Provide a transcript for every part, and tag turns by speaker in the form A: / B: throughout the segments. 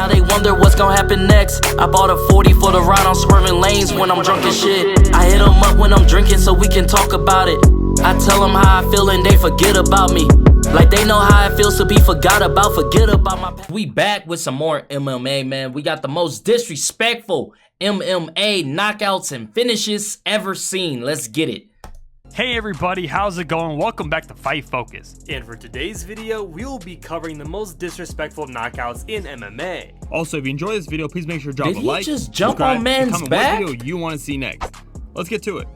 A: now they wonder what's gonna happen next. I bought a 40 for the ride, I'm swerving lanes when I'm drunk as shit. I hit them up when I'm drinking so we can talk about it. I tell them how I feel and they forget about me. Like they know how it feels to be forgot about, forget about my past. We back with some more MMA, man. We got the most disrespectful MMA knockouts and finishes ever seen. Let's get it.
B: Hey everybody, how's it going? Welcome back to Fight Focus.
C: And for today's video, we'll be covering the most disrespectful knockouts in MMA.
D: Also, if you enjoy this video, please make sure to drop a like,
A: just jump on man's
D: comment
A: back?
D: what video you want to see next. Let's get to it.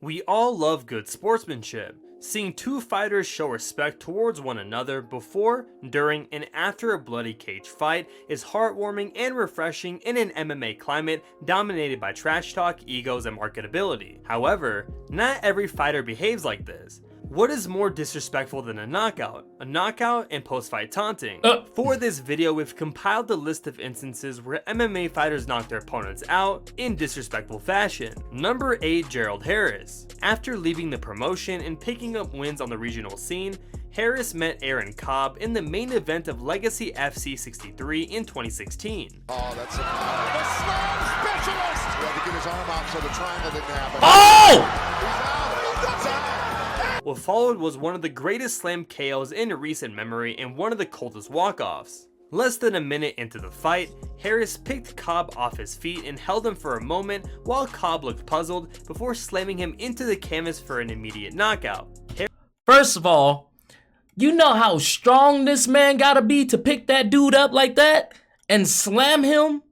C: We all love good sportsmanship. Seeing two fighters show respect towards one another before, during, and after a bloody cage fight is heartwarming and refreshing in an MMA climate dominated by trash talk, egos, and marketability. However, not every fighter behaves like this. What is more disrespectful than a knockout? A knockout and post-fight taunting. For this video, we've compiled the list of instances where MMA fighters knock their opponents out in disrespectful fashion. Number 8, Gerald Harris. After leaving the promotion and picking up wins on the regional scene, Harris met Aaron Cobb in the main event of Legacy FC 63 in 2016.
E: Oh, that's the slam specialist! He had to get his arm out so the triangle didn't happen.
A: Oh!
E: He's out!
C: What followed was one of the greatest slam KOs in recent memory and one of the coldest walk-offs. Less than a minute into the fight, Harris picked Cobb off his feet and held him for a moment while Cobb looked puzzled before slamming him into the canvas for an immediate knockout.
A: First of all, you know how strong this man gotta be to pick that dude up like that and slam him?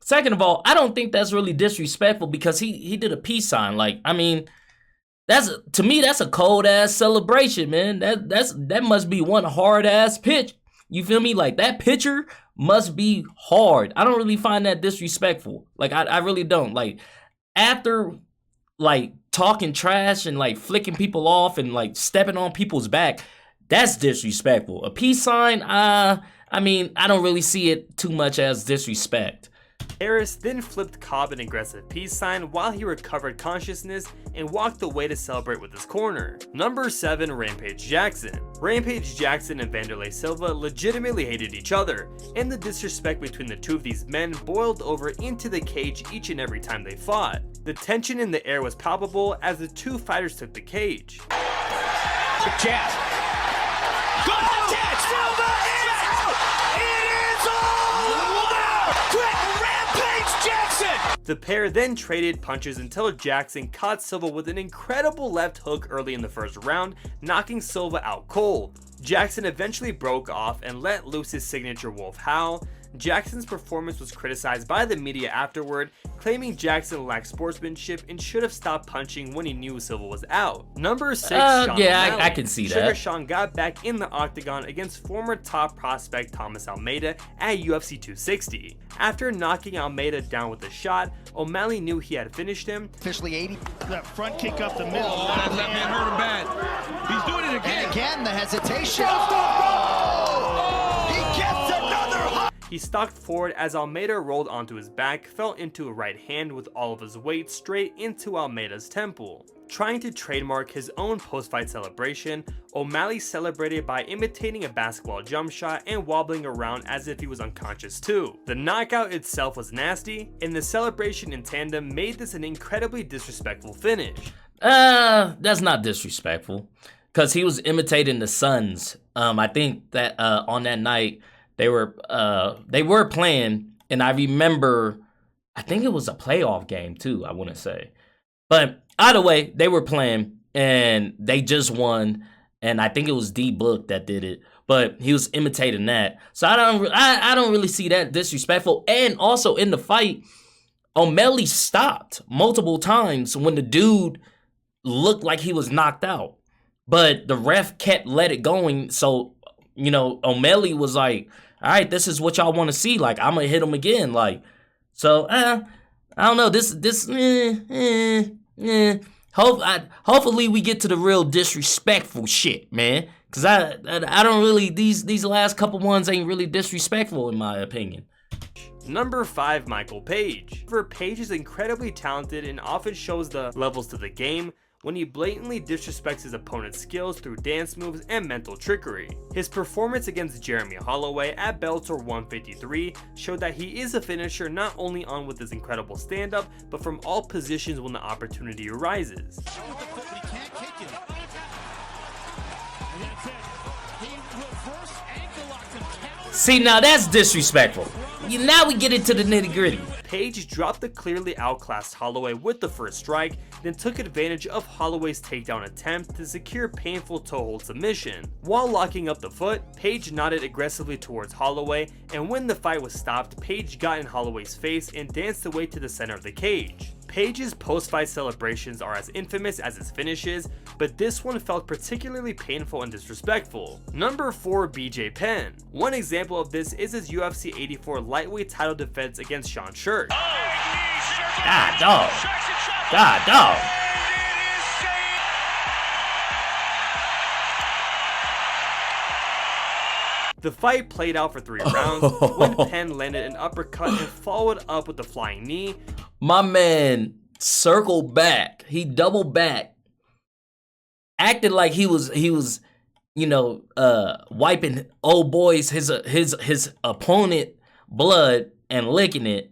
A: Second of all, I don't think that's really disrespectful because he did a peace sign. Like, I mean, to me, that's a cold ass celebration, man. That must be one hard ass pitch. You feel me? Like that pitcher must be hard. I don't really find that disrespectful. Like I really don't. Like after like talking trash and like flicking people off and like stepping on people's back, that's disrespectful. A peace sign, I mean, I don't really see it too much as disrespect.
C: Harris then flipped Cobb an aggressive peace sign while he recovered consciousness and walked away to celebrate with his corner. Number 7, Rampage Jackson. Rampage Jackson and Wanderlei Silva legitimately hated each other, and the disrespect between the two of these men boiled over into the cage each and every time they fought. The tension in the air was palpable as the two fighters took the cage.
F: Good jab. Good jab. Silva is out. It is all out. Quick, Rampage Jackson.
C: The pair then traded punches until Jackson caught Silva with an incredible left hook early in the first round, knocking Silva out cold. Jackson eventually broke off and let loose his signature wolf howl. Jackson's performance was criticized by the media afterward, claiming Jackson lacked sportsmanship and should have stopped punching when he knew Silva was out. Number 6, Sean
A: yeah,
C: O'Malley.
A: I can see that.
C: Sugar Sean got back in the octagon against former top prospect Thomas Almeida at UFC 260. After knocking Almeida down with a shot, O'Malley knew he had finished him.
F: Officially 80. That front kick up the middle.
G: That man hurt him bad. He's doing it again.
F: And again, the hesitation. He gets another hook.
C: He stalked forward as Almeida rolled onto his back, fell into a right hand with all of his weight straight into Almeida's temple. Trying to trademark his own post-fight celebration, O'Malley celebrated by imitating a basketball jump shot and wobbling around as if he was unconscious too. The knockout itself was nasty, and the celebration in tandem made this an incredibly disrespectful finish.
A: That's not disrespectful, because he was imitating the Suns. I think that on that night, they were playing, and I remember, I think it was a playoff game too, I want to say. But either way, they were playing, and they just won, and I think it was D-Book that did it. But he was imitating that. So I don't really see that disrespectful. And also in the fight, OMalley stopped multiple times when the dude looked like he was knocked out. But the ref kept let it going, so, you know, OMalley was like, all right, this is what y'all want to see. Like, I'm going to hit him again. Like, so, I don't know. Hopefully we get to the real disrespectful shit, man. Because I don't really, these last couple ones ain't really disrespectful in my opinion.
C: Number 5, Michael Page. Page is incredibly talented and often shows the levels to the game. when he blatantly disrespects his opponent's skills through dance moves and mental trickery. His performance against Jeremy Holloway at Bellator 153 showed that he is a finisher not only on with his incredible stand-up, but from all positions when the opportunity arises.
A: See, now that's disrespectful. Now we get into the nitty-gritty.
C: Page dropped the clearly outclassed Holloway with the first strike, then took advantage of Holloway's takedown attempt to secure painful toe-hold submission. While locking up the foot, Page nodded aggressively towards Holloway, and when the fight was stopped, Page got in Holloway's face and danced away to the center of the cage. Page's post-fight celebrations are as infamous as his finishes, but this one felt particularly painful and disrespectful. Number 4, BJ Penn. One example of this is his UFC 84 lightweight title defense against Sean Sherk.
A: God dog. God dog.
C: The fight played out for 3 rounds when Penn landed an uppercut and followed up with a flying knee.
A: My man circled back. He doubled back. Acted like he was, you know, wiping old boys his opponent blood and licking it.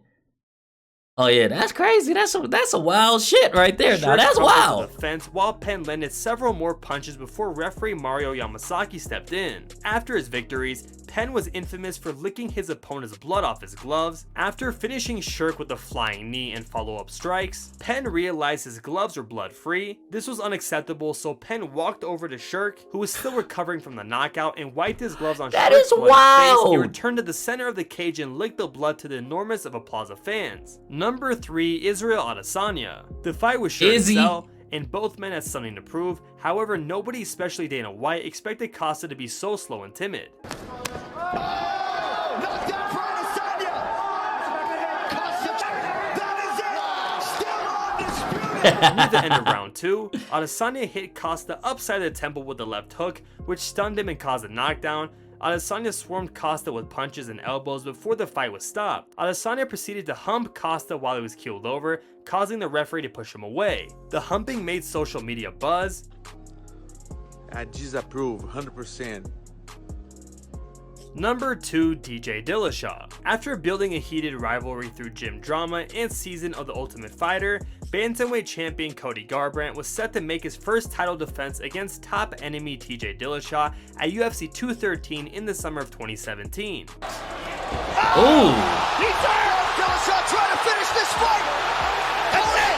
A: Oh yeah, that's crazy. That's a wild shit right there. Now that's wild.
C: The fence while Penn landed several more punches before referee Mario Yamasaki stepped in. After his victories, Penn was infamous for licking his opponent's blood off his gloves. After finishing Sherk with a flying knee and follow-up strikes, Penn realized his gloves were blood-free. This was unacceptable, so Penn walked over to Sherk, who was still recovering from the knockout, and wiped his gloves on Sherk's bloody face. He returned to the center of the cage and licked the blood to the enormous of applause of fans. Number 3, Israel Adesanya. The fight was sure to sell, and both men had something to prove. However, nobody, especially Dana White, expected Costa to be so slow and timid.
F: Knockdown for Adesanya. Costa, that is it. Still undisputed.
C: Near the end of round 2, Adesanya hit Costa upside the temple with a left hook, which stunned him and caused a knockdown. Adesanya swarmed Costa with punches and elbows before the fight was stopped. Adesanya proceeded to hump Costa while he was keeled over, causing the referee to push him away. The humping made social media buzz.
H: I disapprove 100%.
C: Number 2, DJ Dillashaw. After building a heated rivalry through gym drama and season of The Ultimate Fighter, bantamweight champion Cody Garbrandt was set to make his first title defense against top enemy TJ Dillashaw at UFC 213 in the summer of 2017.
A: Ooh.
F: He's there. Dillashaw trying to finish this fight. That's it.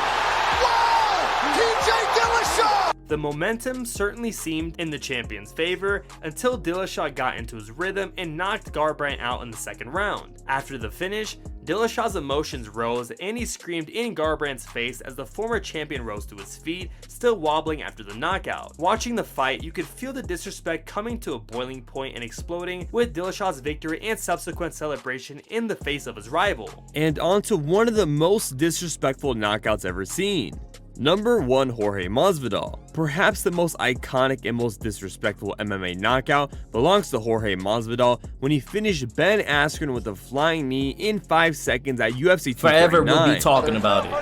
F: Wow. TJ Dillashaw.
C: The momentum certainly seemed in the champion's favor until Dillashaw got into his rhythm and knocked Garbrandt out in the second round. After the finish, Dillashaw's emotions rose and he screamed in Garbrandt's face as the former champion rose to his feet, still wobbling after the knockout. Watching the fight, you could feel the disrespect coming to a boiling point and exploding with Dillashaw's victory and subsequent celebration in the face of his rival. And on to one of the most disrespectful knockouts ever seen. Number 1, Jorge Masvidal. Perhaps the most iconic and most disrespectful MMA knockout belongs to Jorge Masvidal when he finished Ben Askren with a flying knee in 5 seconds at UFC 239.
A: Forever we'll be talking about it.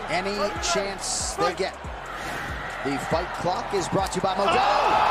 F: Any chance they get. The fight clock is brought to you by Modelo.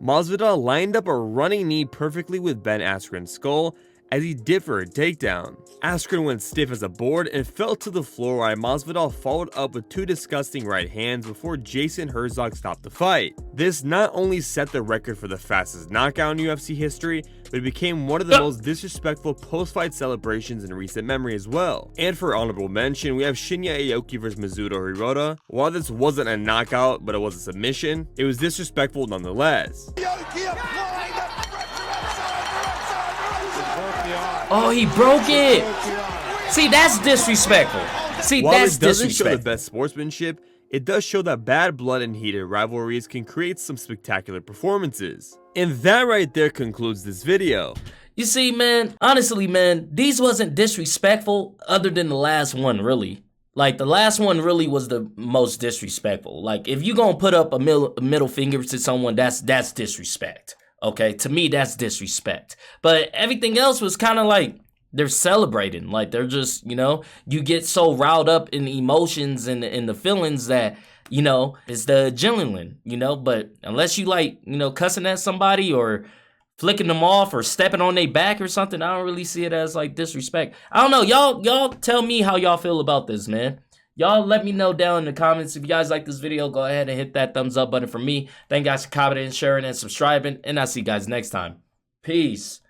C: Masvidal lined up a running knee perfectly with Ben Askren's skull as he dipped for a takedown. Askren went stiff as a board and fell to the floor while Masvidal followed up with 2 disgusting right hands before Jason Herzog stopped the fight. This not only set the record for the fastest knockout in UFC history, but it became one of the most disrespectful post-fight celebrations in recent memory as well. And for honorable mention, we have Shinya Aoki vs Mizuto Hirota. While this wasn't a knockout, but it was a submission, it was disrespectful nonetheless.
A: Oh, he broke it. See, that's disrespectful. See,
C: While
A: that's
C: it doesn't show the
A: disrespectful.
C: best sportsmanship, it does show that bad blood and heated rivalries can create some spectacular performances. And that right there concludes this video.
A: You see, man, honestly, man, these wasn't disrespectful other than the last one, really. Like, the last one really was the most disrespectful. Like, if you gonna put up a middle finger to someone, that's disrespect. Okay, to me, that's disrespect. But everything else was kind of like they're celebrating. Like, they're just, you know, you get so riled up in the emotions and the feelings that, you know, it's the adrenaline, you know. But unless you like, you know, cussing at somebody or flicking them off or stepping on their back or something, I don't really see it as like disrespect. I don't know. Y'all tell me how y'all feel about this, man. Y'all let me know down in the comments. If you guys like this video, go ahead and hit that thumbs up button for me. Thank you guys for commenting, sharing, and subscribing. And I'll see you guys next time. Peace.